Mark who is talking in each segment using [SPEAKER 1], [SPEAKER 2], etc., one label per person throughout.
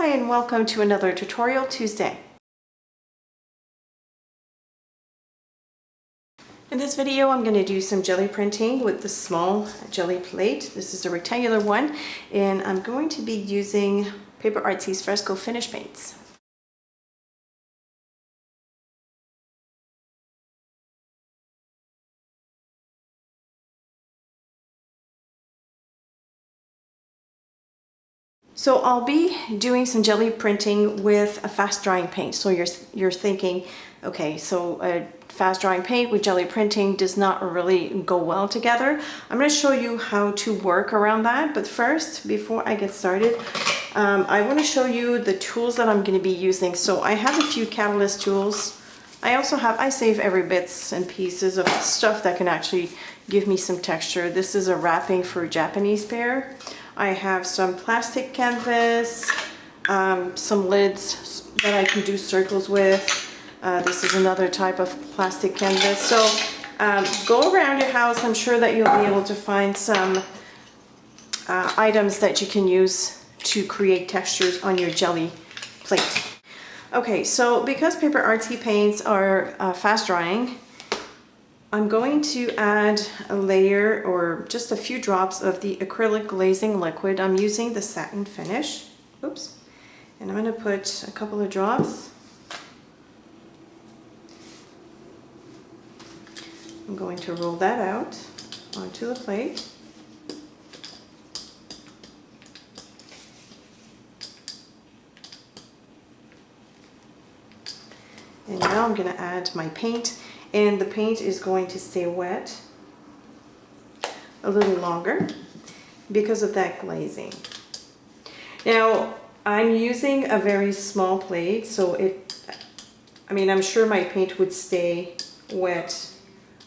[SPEAKER 1] Hi and welcome to another Tutorial Tuesday. In this video I'm going to do some jelly printing with the small jelly plate. This is a rectangular one and I'm going to be using Paper Artsy's Fresco Finish paints. So I'll be doing some jelly printing with a fast drying paint. So you're thinking, okay, so a fast drying paint with jelly printing does not really go well together. I'm going to show you how to work around that. But first, before I get started, I want to show you the tools that I'm going to be using. So I have a few catalyst tools. I save every bits and pieces of stuff that can actually give me some texture. This is a wrapping for a Japanese pear. I have some plastic canvas, some lids that I can do circles with. This is another type of plastic canvas. So go around your house. I'm sure that you'll be able to find some items that you can use to create textures on your jelly plate. Okay, so because Paper Artsy paints are fast drying, I'm going to add a layer or just a few drops of the acrylic glazing liquid. I'm using the satin finish. Oops. And I'm going to put a couple of drops. I'm going to roll that out onto the plate. And now I'm going to add my paint. And the paint is going to stay wet a little longer because of that glazing. Now, I'm using a very small plate, so I'm sure my paint would stay wet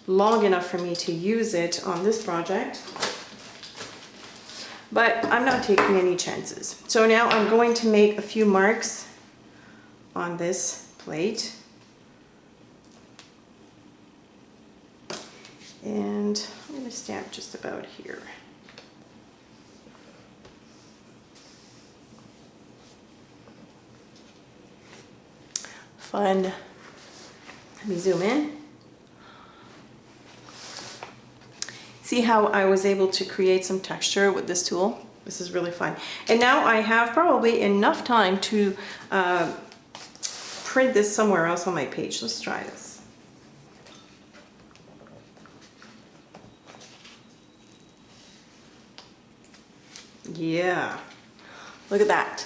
[SPEAKER 1] long enough for me to use it on this project, but I'm not taking any chances. So now I'm going to make a few marks on this plate. And I'm going to stamp just about here. Fun. Let me zoom in. See how I was able to create some texture with this tool? This is really fun. And now I have probably enough time to print this somewhere else on my page. Let's try this. Yeah, look at that.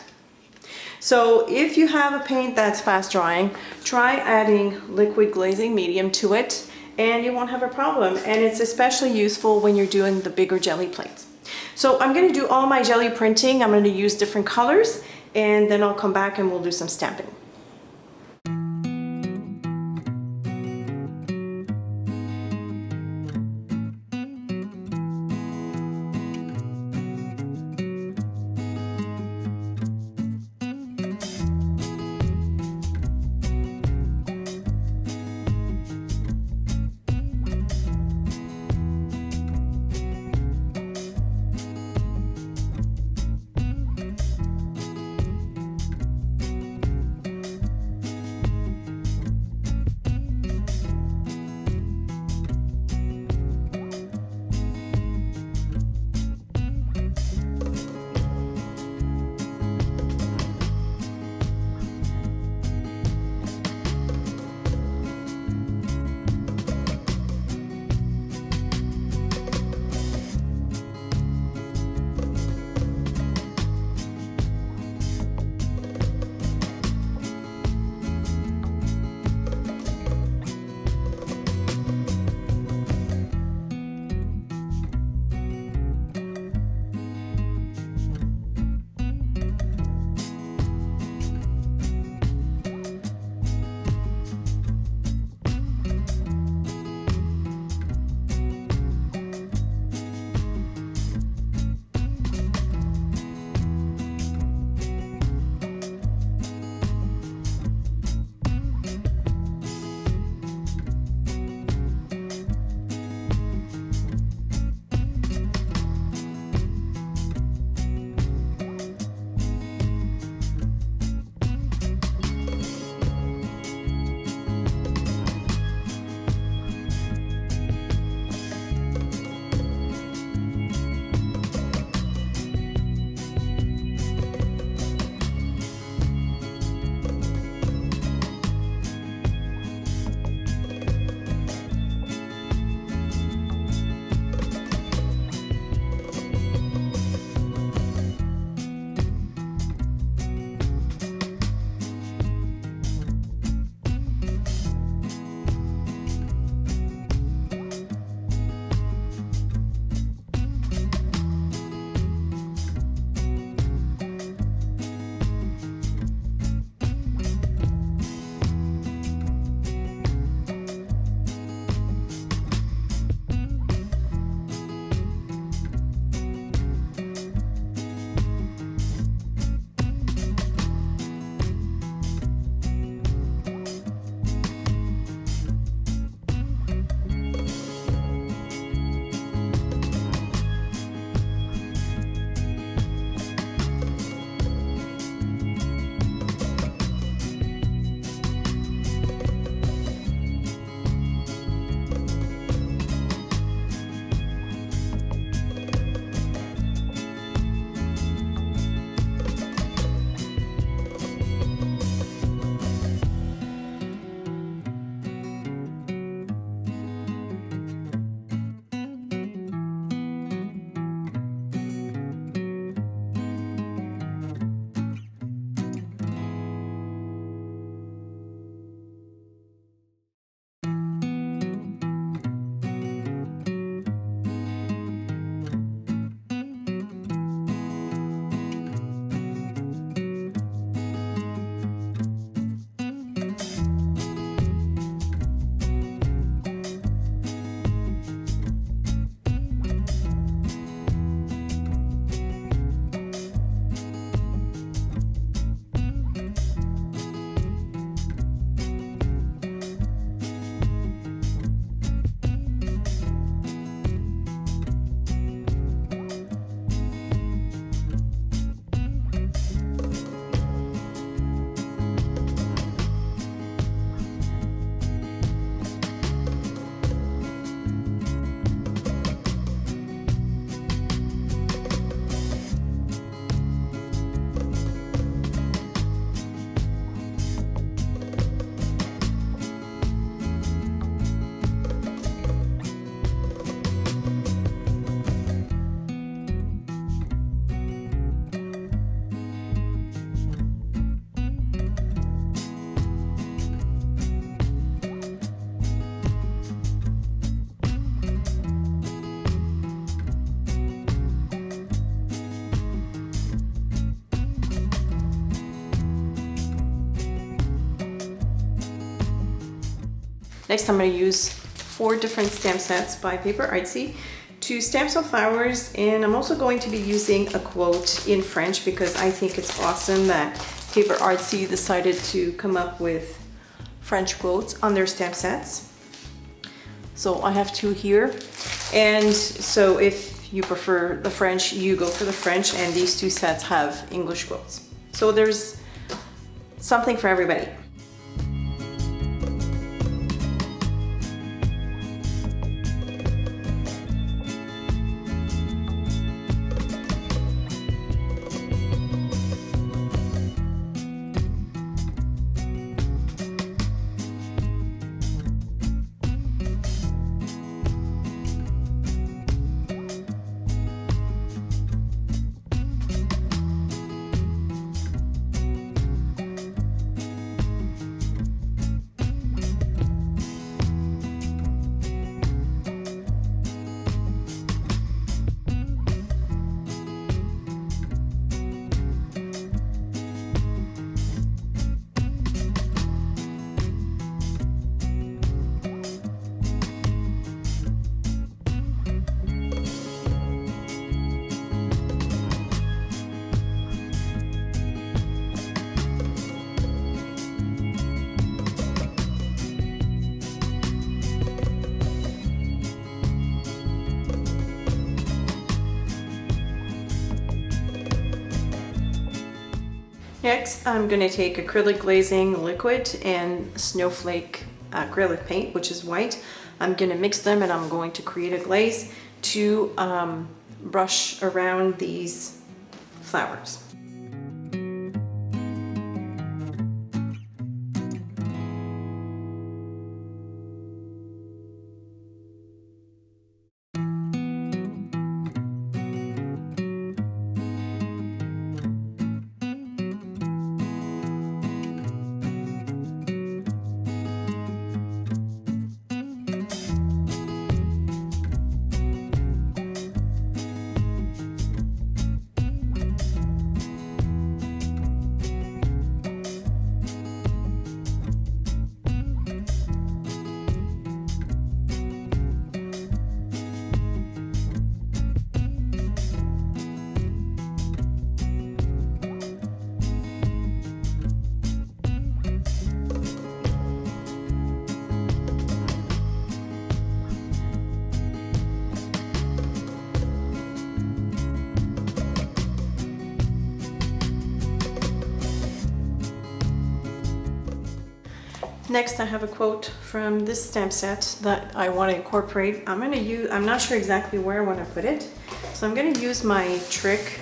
[SPEAKER 1] So if you have a paint that's fast drying, try adding liquid glazing medium to it and you won't have a problem. And it's especially useful when you're doing the bigger jelly plates. So I'm going to do all my jelly printing. I'm going to use different colors and then I'll come back and we'll do some stamping. Next, I'm going to use 4 different stamp sets by Paper Artsy to stamp some flowers, and I'm also going to be using a quote in French because I think it's awesome that Paper Artsy decided to come up with French quotes on their stamp sets. So I have 2 here, and so if you prefer the French, you go for the French, and these 2 sets have English quotes. So there's something for everybody. Next, I'm going to take acrylic glazing liquid and snowflake acrylic paint, which is white. I'm going to mix them and I'm going to create a glaze to brush around these flowers. Next, I have a quote from this stamp set that I want to incorporate. I'm not sure exactly where I want to put it. So I'm going to use my trick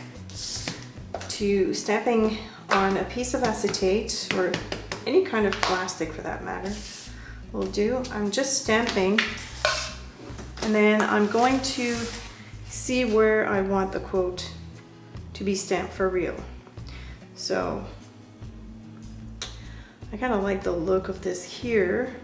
[SPEAKER 1] to stamping on a piece of acetate, or any kind of plastic for that matter will do. I'm just stamping, and then I'm going to see where I want the quote to be stamped for real. So I kind of like the look of this here.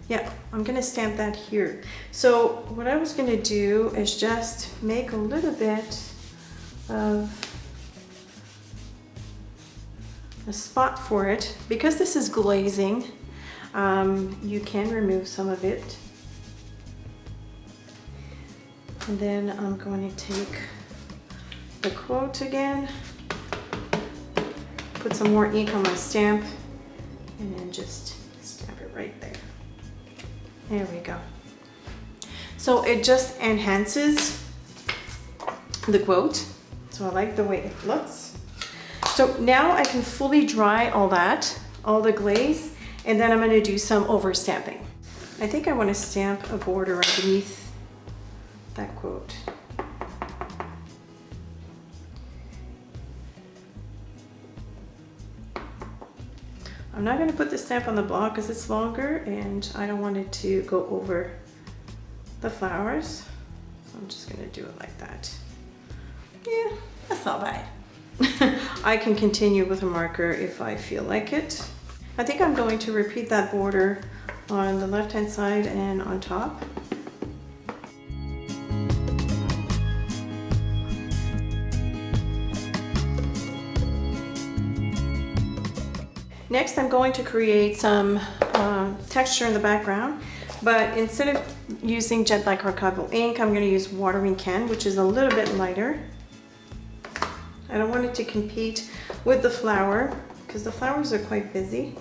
[SPEAKER 1] Yeah, I'm gonna stamp that here. So what I was gonna do is just make a little bit of a spot for it. Because this is glazing, you can remove some of it. And then I'm going to take the quote again, put some more ink on my stamp, and then just stamp it right there. There we go. So it just enhances the quote. So I like the way it looks. So now I can fully dry all the glaze, and then I'm going to do some over stamping. I think I want to stamp a border underneath that quote. I'm not going to put the stamp on the block because it's longer and I don't want it to go over the flowers. So I'm just going to do it like that. Yeah, that's not bad. I can continue with a marker if I feel like it. I think I'm going to repeat that border on the left hand side and on top. Next, I'm going to create some texture in the background, but instead of using jet black archival ink, I'm going to use watering can, which is a little bit lighter. I don't want it to compete with the flower because the flowers are quite busy.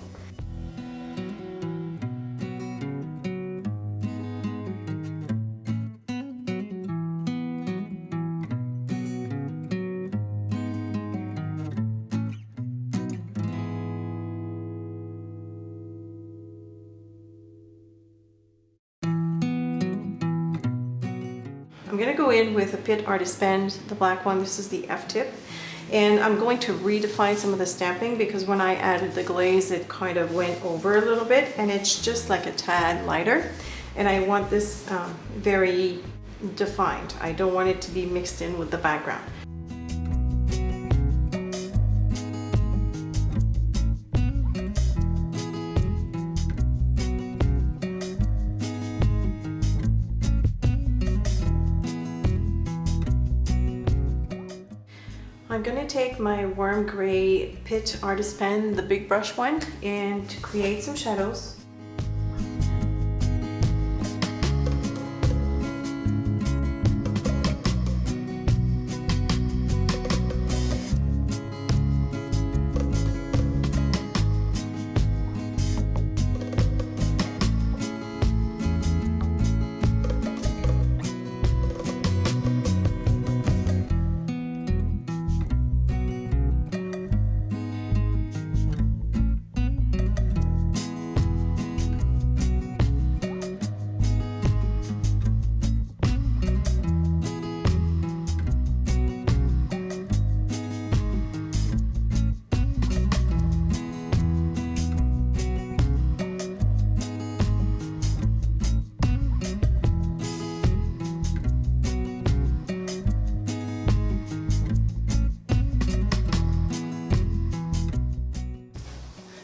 [SPEAKER 1] I'm going to go in with a Paper Artsy pen, the black one. This is the F-tip. And I'm going to redefine some of the stamping because when I added the glaze, it kind of went over a little bit and it's just like a tad lighter. And I want this very defined. I don't want it to be mixed in with the background. I'm going to take my warm gray Paper Artsy pen, the big brush one, and to create some shadows.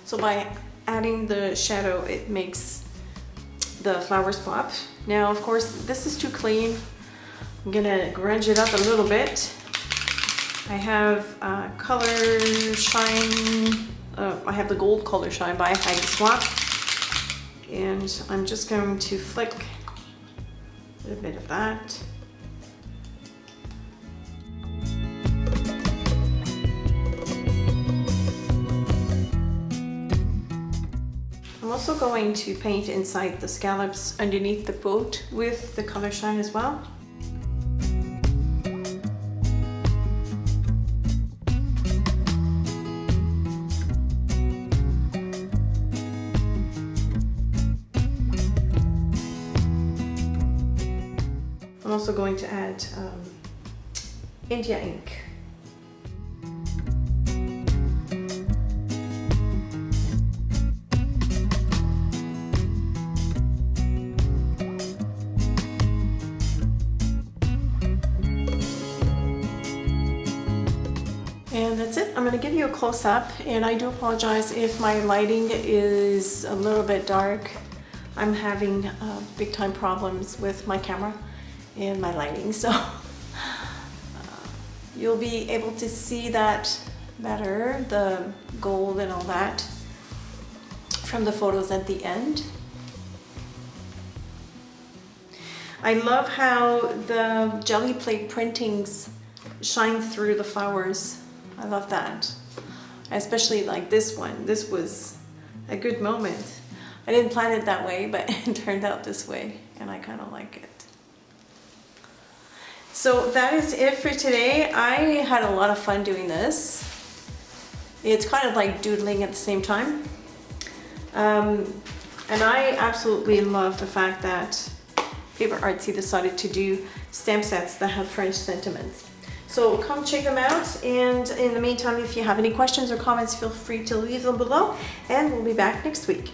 [SPEAKER 1] So by adding the shadow, it makes the flowers pop. Now, of course, this is too clean. I'm gonna grunge it up a little bit. I have color shine. I have the gold color shine by Hide and Swap. And I'm just going to flick a little bit of that. I'm also going to paint inside the scallops underneath the boat with the color shine as well. I'm also going to add India ink. And that's it. I'm going to give you a close-up, and I do apologize if my lighting is a little bit dark. I'm having big time problems with my camera and my lighting, so you'll be able to see that better, the gold and all that, from the photos at the end. I love how the jelly plate printings shine through the flowers. I love that. I especially like this one. This was a good moment. I didn't plan it that way, but it turned out this way, and I kind of like it. So that is it for today. I had a lot of fun doing this. It's kind of like doodling at the same time. And I absolutely love the fact that Paper Artsy decided to do stamp sets that have French sentiments. So come check them out, and in the meantime, if you have any questions or comments, feel free to leave them below, and we'll be back next week.